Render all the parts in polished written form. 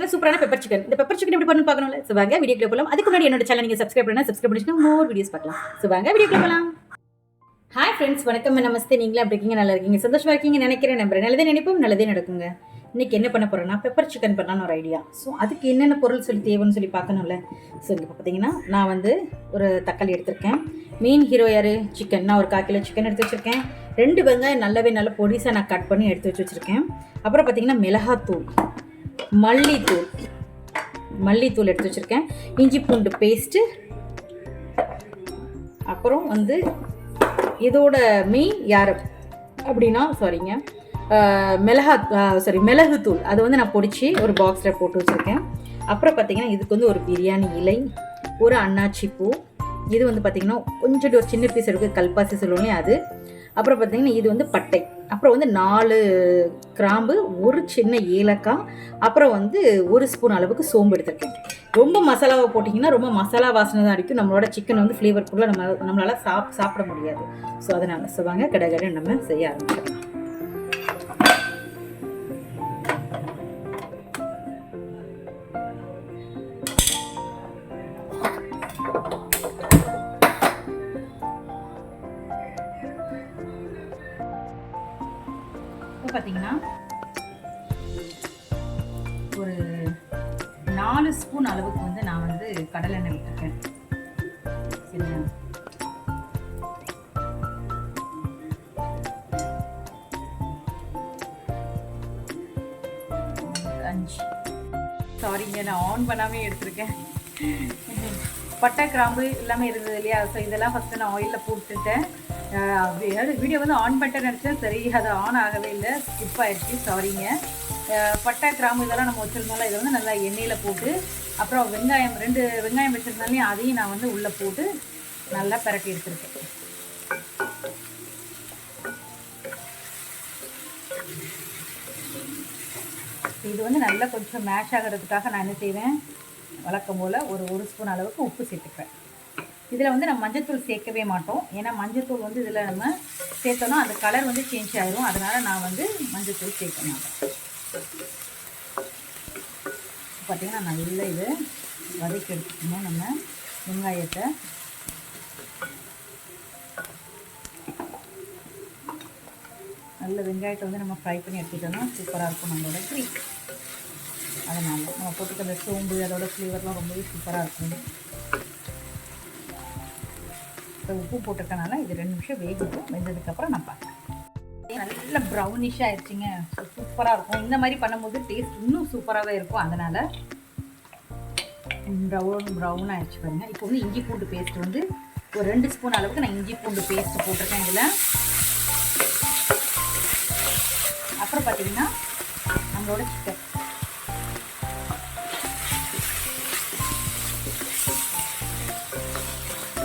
சூப்பரான pepper chicken. இந்த pepper chicken எப்படி பண்ணணும்னு பார்க்கணும்ல? ஸோ வாங்க வீடியோக்குள்ள போலாம். அதுக்கு முன்னாடி என்னோட சேனல் நீங்க சப்ஸ்கிரைப் பண்ணா சப்ஸ்கிரைப் பண்ணிட்டு மோர் வீடியோஸ் பார்க்கலாம். ஸோ வாங்க வீடியோக்குள்ள போலாம். ஹாய் ஃப்ரெண்ட்ஸ், வணக்கம், நமஸ்தே. நீங்களா எப்படி இருக்கீங்க? நல்லா இருக்கீங்க, சந்தோஷமா இருக்கீங்கன்னு நினைக்கிறேன். நம்புறேன். நல்லதே நினைப்போம், நல்லதே நடக்குங்க. இன்னைக்கு என்ன பண்ண போறேன்னா பெப்பர் சிக்கன் பண்ணலான்னு ஒரு ஐடியா. ஸோ அதுக்கு என்னென்ன பொருள் சொல்லி தேவைன்னு சொல்லி பார்க்கணும்ல. ஸோ இங்கே பார்த்தீங்கன்னா நான் வந்து ஒரு தக்காளி எடுத்திருக்கேன். மெயின் ஹீரோ யாரு? சிக்கன். நான் ஒரு 1/4 கிலோ சிக்கன் எடுத்து வச்சிருக்கேன். 2 வெங்காயம் நல்ல பொடிசாக நான் கட் பண்ணி எடுத்து வச்சிருக்கேன். அப்புறம் பார்த்தீங்கன்னா மிளகாத்தூள், மல்லித்தூள் எடுத்து வச்சுருக்கேன். இஞ்சி பூண்டு பேஸ்ட்டு. அப்புறம் வந்து இதோட மெயின் யார் அப்படின்னா மிளகுத்தூள். அது வந்து நான் பொடிச்சு ஒரு பாக்ஸில் போட்டு வச்சுருக்கேன். அப்புறம் பார்த்திங்கன்னா இதுக்கு வந்து ஒரு பிரியாணி இலை, ஒரு அன்னாச்சி பூ. இது வந்து பார்த்திங்கன்னா கொஞ்சம் ஒரு சின்ன பீஸ் இருக்குது, கல்பாசி சொல்லுவோம் அது. அப்புறம் பார்த்திங்கன்னா இது வந்து பட்டை. அப்புறம் வந்து 4 கிராம்பு, ஒரு சின்ன ஏலக்காய், அப்புறம் வந்து 1 ஸ்பூன் அளவுக்கு சோம்பு எடுத்துருக்கேன். ரொம்ப மசாலாவை போட்டிங்கன்னா ரொம்ப மசாலா வாசனை தான் அடிக்கும். நம்மளோட சிக்கன் வந்து ஃப்ளேவர்ஃபுல்லாக நம்மளால் சாப்பிட முடியாது. ஸோ அதனால் சொல்லுவாங்க கடை நம்ம செய்ய ஆரம்பிச்சிடலாம். பார்த்தீங்கன்னா ஒரு 4 ஸ்பூன் அளவுக்கு வந்து நான் வந்து கடலை எண்ணெய் விட்டுருக்கேன். சரிங்களா? சாரிங்க, நான் ஆன் பண்ணாமே எடுத்திருக்கேன். பட்டை கிராம்பு எல்லாமே இருந்தது இல்லையா? ஸோ இதெல்லாம் ஃபஸ்ட்டு நான் ஆயிலில் போட்டுட்டேன். வீடியோ வந்து ஆன் பண்ணிட்டேன்னு நினச்சேன். சரி, அது ஆன் ஆகவே இல்லை, ஸ்கிப் ஆகிடுச்சு, சாரிங்க. பட்டை கிராம்பு இதெல்லாம் நம்ம வச்சுருந்தோம்ல, இதை வந்து நல்லா எண்ணெயில் போட்டு, அப்புறம் 2 வெங்காயம் வச்சுருந்தாலையும் அதையும் நான் வந்து உள்ளே போட்டு நல்லா பிரட்டி எடுத்துருக்கேன். இது வந்து நல்லா கொஞ்சம் மேஷ் ஆகிறதுக்காக நான் என்ன செய்வேன், வழக்கம் போல் ஒரு ஸ்பூன் அளவுக்கு உப்பு சேர்த்துப்பேன். இதில் வந்து நம்ம மஞ்சத்தூள் சேர்க்கவே மாட்டோம். ஏன்னா மஞ்சத்தூள் வந்து இதில் நம்ம சேர்த்தோன்னா அந்த கலர் வந்து சேஞ்ச் ஆகிடும். அதனால் நான் வந்து மஞ்சத்தூள் சேர்க்க மாட்டேன். பார்த்திங்கன்னா நல்லா இது வதக்கி எடுத்துக்கணும். நம்ம வெங்காயத்தை நல்ல வெங்காயத்தை வந்து நம்ம ஃப்ரை பண்ணி எடுத்துட்டோம்னா சூப்பராக இருக்கும் நம்மளோட க்ரீ. அதனால் நம்ம போட்டுக்க அந்த சோம்பு அதோட ஃப்ளேவர்லாம் ரொம்பவே சூப்பராக இருக்கும். உப்பு போட்டிருக்கனால இது 2 நிமிஷம் வேகட்டும். வெந்ததுக்கப்புறம் நான் பார்க்குறேன். நல்ல ப்ரௌனிஷாக ஆயிடுச்சுங்க. சூப்பராக இருக்கும். இந்த மாதிரி பண்ணும்போது டேஸ்ட் இன்னும் சூப்பராகவே இருக்கும். அதனால் ப்ரௌன் ஆகிடுச்சு பாருங்க. இப்போ வந்து இஞ்சி பூண்டு பேஸ்ட் வந்து ஒரு 2 ஸ்பூன் அளவுக்கு நான் இஞ்சி பூண்டு பேஸ்ட் போட்டிருக்கேன் இதில். அப்புறம் பார்த்தீங்கன்னா நம்மளோட சிக்கன்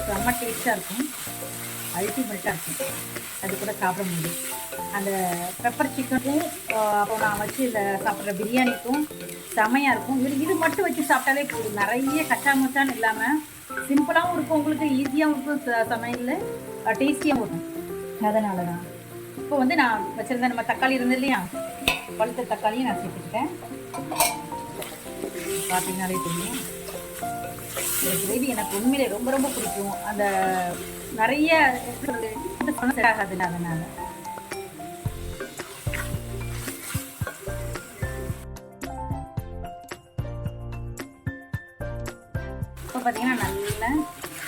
செம்ம டேஸ்ட்டாக இருக்கும், அல்டிமேட்டாக இருக்கும். அது கூட சாப்பிட முடியும். அந்த பெப்பர் சிக்கனுக்கும் அப்புறம் நான் வச்சு இந்த சாப்பிட்ற பிரியாணிக்கும் செமையாக இருக்கும். இது மட்டும் வச்சு சாப்பிட்டாலே போதும். நிறைய கச்சா மச்சான்னு இல்லாமல் சிம்பிளாகவும் இருக்கும், உங்களுக்கு ஈஸியாகவும் இருக்கும், சமையலில் டேஸ்டியாகவும் இருக்கும். அதனால தான் இப்போ வந்து நான் வச்சுருந்தேன் நம்ம தக்காளி இருந்தது இல்லையா, பழுத்த தக்காளியும் நான் சேர்த்துக்கிட்டேன். பார்த்தீங்கன்னாலே தெரியும் இந்த கிரேவி எனக்கு உண்மையிலே ரொம்ப பிடிக்கும். அந்த நிறைய செட் ஆகாதுல்ல, அதனால இப்போ பார்த்தீங்கன்னா நல்லா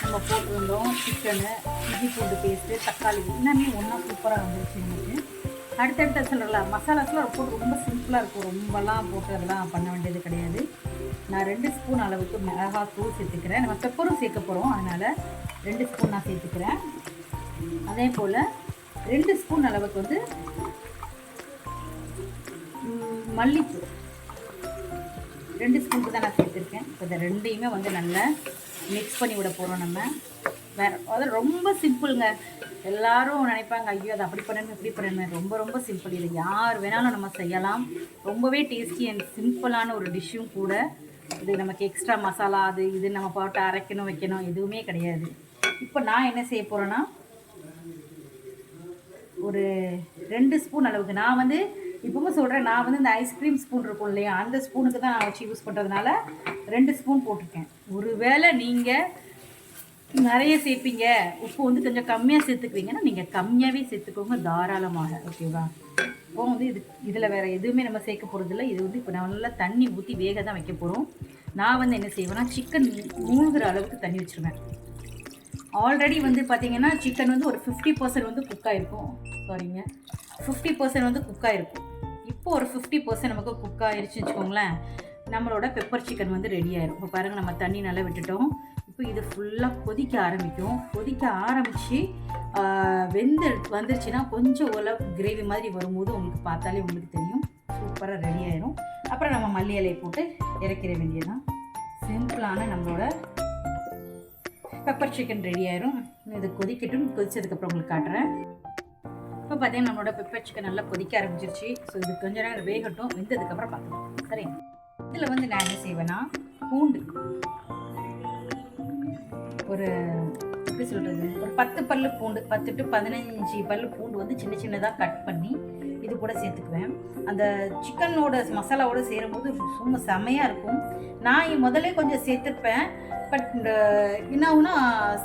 நம்ம போட்டிருந்தோம் சிக்கனு, இஞ்சி பூண்டு பேஸ்ட்டு, தக்காளி எல்லாமே ஒன்றா சூப்பராக வந்துருச்சு. எனக்கு அடுத்தடுத்த சொல்லலாம் மசாலாஸ்லாம் போட்டு ரொம்ப சிம்பிளாக இருக்கும். ரொம்பலாம் போட்டு அதெல்லாம் பண்ண வேண்டியது கிடையாது. நான் 2 ஸ்பூன் அளவுக்கு மிளகாத்தூள் சேர்த்துக்கிறேன். நம்ம பெப்பரும் சேர்க்க போகிறோம், அதனால் 2 ஸ்பூன் நான் சேர்த்துக்கிறேன். அதே போல் 2 ஸ்பூன் அளவுக்கு வந்து மல்லித்தூள் 2 ஸ்பூனுக்கு தான் நான் சேர்த்துருக்கேன். இப்போ இந்த 2யுமே வந்து நல்லா மிக்ஸ் பண்ணி விட போகிறோம் நம்ம. வேறு அதாவது ரொம்ப சிம்பிளுங்க. எல்லோரும் நினைப்பாங்க, ஐயோ அது அப்படி பண்ணணும் இப்படி பண்ணணும். ரொம்ப சிம்பிள். இது யார் வேணாலும் நம்ம செய்யலாம். ரொம்பவே டேஸ்டி அண்ட் சிம்பிளான ஒரு டிஷ்ஷும் கூட. இது நமக்கு எக்ஸ்ட்ரா மசாலா அது இது நம்ம போட்டு அரைக்கணும் வைக்கணும் எதுவுமே கிடையாது. இப்போ நான் என்ன செய்ய போகிறேன்னா ஒரு 2 ஸ்பூன் அளவுக்கு நான் வந்து இப்பவும் சொல்கிறேன், நான் வந்து இந்த ஐஸ்கிரீம் ஸ்பூன் இருக்கும் இல்லையா, அந்த ஸ்பூனுக்கு தான் நான் வச்சு யூஸ் பண்ணுறதுனால 2 ஸ்பூன் போட்டிருக்கேன். ஒருவேளை நீங்கள் நிறைய சேர்ப்பீங்க, உப்பு வந்து கொஞ்சம் கம்மியாக சேர்த்துக்குவீங்கன்னா நீங்கள் கம்மியாகவே சேர்த்துக்கோங்க தாராளமாக. ஓகேவா? இப்போ வந்து இதில் வேறு எதுவுமே நம்ம சேர்க்க போகிறதில்ல. இது வந்து இப்போ நான் நல்லா தண்ணி ஊற்றி வேக தான் வைக்க போகிறோம். நான் வந்து என்ன செய்வேன்னா, சிக்கன் மூழ்கிற அளவுக்கு தண்ணி வச்சுருவேன். ஆல்ரெடி வந்து பார்த்திங்கன்னா சிக்கன் வந்து ஒரு 50% வந்து குக் ஆகிருக்கும். சாரிங்க, 50% வந்து குக் ஆகிருக்கும். இப்போ ஒரு 50% நமக்கு குக் ஆகிருச்சுன்னு வச்சுக்கோங்களேன், நம்மளோட பெப்பர் சிக்கன் வந்து ரெடி ஆயிரும். இப்போ பாருங்கள், நம்ம தண்ணி நல்லா விட்டுட்டோம். இப்போ இது ஃபுல்லாக கொதிக்க ஆரம்பிக்கும். கொதிக்க ஆரம்பித்து வந்துருச்சுன்னா கொஞ்சம் கிரேவி மாதிரி வரும்போது உங்களுக்கு பார்த்தாலே உங்களுக்கு தெரியும், சூப்பராக ரெடி ஆயிரும். அப்புறம் நம்ம மல்லி இலையை போட்டு இறக்கிற வேண்டியதான். சிம்பிளான நம்மளோட பெப்பர் சிக்கன் ரெடி ஆயிரும். இது கொதிக்கட்டும். கொதிச்சதுக்கப்புறம் உங்களுக்கு காட்டுறேன். இப்போ பார்த்தீங்கன்னா நம்மளோட பெப்பர் சிக்கன் நல்லா கொதிக்க ஆரம்பிச்சிருச்சு. ஸோ இது கொஞ்ச நேரம் வேகட்டும். வெந்ததுக்கப்புறம் பார்க்கலாம். சரி, இதில் வந்து நான் என்ன செய்வேன்னா, பூண்டு ஒரு எப்படி சொல்கிறது, ஒரு 10 பல்லு பூண்டு, 10 to 15 பல்லு பூண்டு வந்து சின்ன சின்னதாக கட் பண்ணி இது கூட சேர்த்துக்குவேன். அந்த சிக்கனோட மசாலாவோடு சேரும்போது சும்மா செமையாக இருக்கும். நான் முதல்ல கொஞ்சம் சேர்த்துப்பேன். பட் என்ன ஆகுனா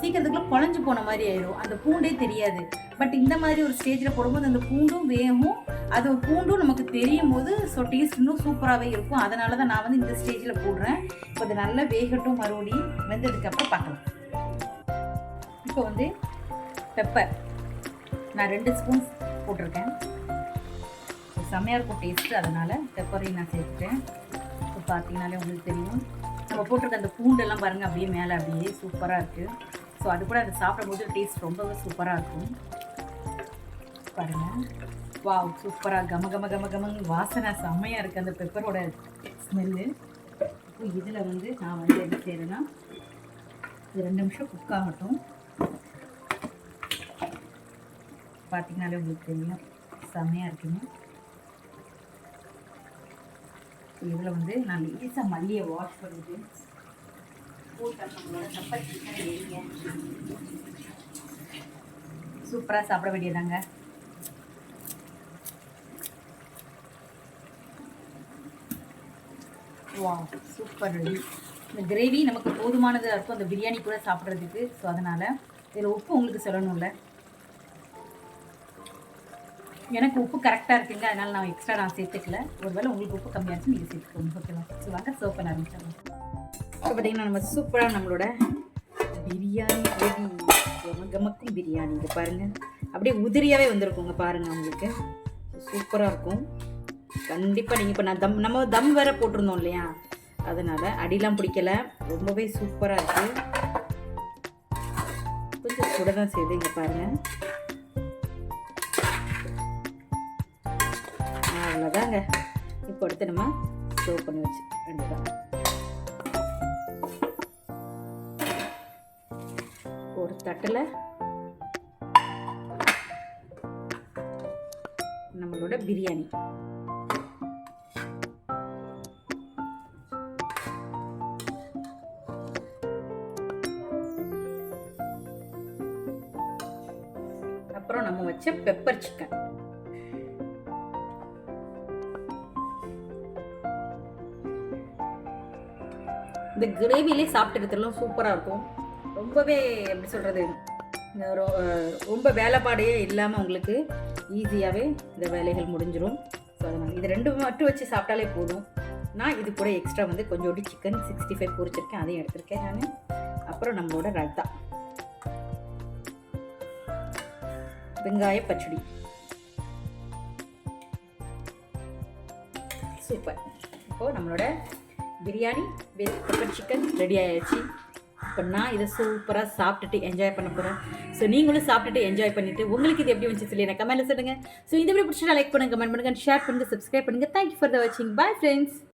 சீக்கிரத்துக்குள்ள குழஞ்சி போன மாதிரி ஆயிடும், அந்த பூண்டே தெரியாது. பட் இந்த மாதிரி ஒரு ஸ்டேஜில் போடும்போது அந்த பூண்டும் வேகும், அது பூண்டும் நமக்கு தெரியும் போது ஸோ டேஸ்ட் இன்னும் சூப்பராகவே இருக்கும். அதனால தான் நான் வந்து இந்த ஸ்டேஜில் போடுறேன். இப்போ அது நல்லா வேகட்டும். மறுபடியும் வெந்ததுக்கப்புறம் பார்க்கலாம். இப்போ வந்து பெப்பர் நான் 2 ஸ்பூன் போட்டிருக்கேன். செம்மையாக இருக்கும் டேஸ்ட்டு, அதனால் பெப்பரையும் நான் சேர்த்துட்டேன். இப்போ பார்த்தீங்கனாலே உங்களுக்கு தெரியும், நம்ம போட்டிருக்க அந்த பூண்டெல்லாம் பாருங்கள், அப்படியே மேலே அப்படியே சூப்பராக இருக்குது. ஸோ அது கூட அதை சாப்பிடும்போது டேஸ்ட் ரொம்பவே சூப்பராக இருக்கும். பாருங்கள், வாவ், சூப்பராக கம கம கம கமன்னு வாசனை செம்மையாக இருக்குது அந்த பெப்பரோட ஸ்மெல்லு. இப்போ இதில் வந்து நான் வந்து என்ன செய்கிறேன்னா, இது 2 நிமிஷம் குக் ஆகட்டும். பார்த்தீங்கனாலே உங்களுக்கு தெரியும், செம்மையாக இருக்குங்க. இதில் வந்து நான் லேசாக மல்லியை வாஷ் பண்ணிட்டு போட்டால் நம்மளோட பெப்பர் சிக்கன் ரெடிங்க. சூப்பராக சாப்பிட வேண்டியதாங்க. வா, சூப்பர் ரெடி. இந்த கிரேவி நமக்கு போதுமானதாக இருக்கும் அந்த பிரியாணி கூட சாப்பிட்றதுக்கு. ஸோ அதனால் இதில் உப்பு உங்களுக்கு சொல்லணும்ல, எனக்கு உப்பு கரெக்டாக இருக்குங்க, அதனால் நான் எக்ஸ்ட்ரா சேர்த்துக்கல. ஒருவேளை உங்களுக்கு உப்பு கம்மியாக இருக்கும், நீங்கள் சேர்த்துக்கோங்க. ஓகேவா? ஸோ வாங்க சர்வ் பண்ண ஆரம்பிச்சிடலாம். இப்போ பார்த்தீங்கன்னா நம்ம சூப்பராக நம்மளோட பிரியாணி ரெடி. கமக்கும் பிரியாணி. இங்கே பாருங்கள், அப்படியே உதிரியாகவே வந்திருக்குங்க பாருங்கள், உங்களுக்கு சூப்பராக இருக்கும். கண்டிப்பாக நீங்கள் இப்போ நம்ம தம் வேறு போட்டிருந்தோம் இல்லையா, அதனால் அடிலாம் பிடிக்கலை, ரொம்பவே சூப்பராக இருக்குது. கொஞ்சம் சுட தான் செய்யுது. இங்கே பாருங்கள், அவ்வளோதாங்க. இப்போ அடுத்து நம்ம சர்வ் பண்ணி வச்சு வேண்டியதான். ஒரு தட்டில் நம்மளோட பிரியாணி. அப்புறம் நம்ம வச்ச பெப்பர் சிக்கன். இந்த கிரேவிலே சாப்பிட்டுறதுலாம் சூப்பராக இருக்கும். ரொம்பவே எப்படி சொல்கிறது, ரொம்ப வேலைப்பாடையே இல்லாமல் உங்களுக்கு ஈஸியாகவே இந்த வேலைகள் முடிஞ்சிடும். ஸோ அதனால் இது 2 மட்டும் வச்சு சாப்பிட்டாலே போதும். நான் இது கூட எக்ஸ்ட்ரா வந்து கொஞ்சோண்டு சிக்கன் 65 பொரிச்சிருக்கேன், அதையும் எடுத்திருக்கேன் நான். அப்புறம் நம்மளோட ரைத்தா, வெங்காய பச்சடி. சூப்பர். இப்போது நம்மளோட biryani with pepper chicken ready ஆகிடுச்சு. இப்போ நான் இதை சூப்பராக சாப்பிட்டுட்டு என்ஜாய் பண்ண போகிறேன். ஸோ நீங்களும் சாப்பிட்டுட்டு என்ஜாய் பண்ணிவிட்டு உங்களுக்கு இது எப்படி வந்துச்சு சொல்லி எனக்கு கமெண்ட்டில் சொல்லுங்கள். ஸோ இந்த வீடியோ பிடிச்சா லைக் பண்ணுங்கள், கமெண்ட் பண்ணுங்கள், ஷேர் பண்ணுங்கள், சப்ஸ்கிரைப் பண்ணுங்கள். தேங்க்யூ ஃபார் த வாட்சிங். Bye friends.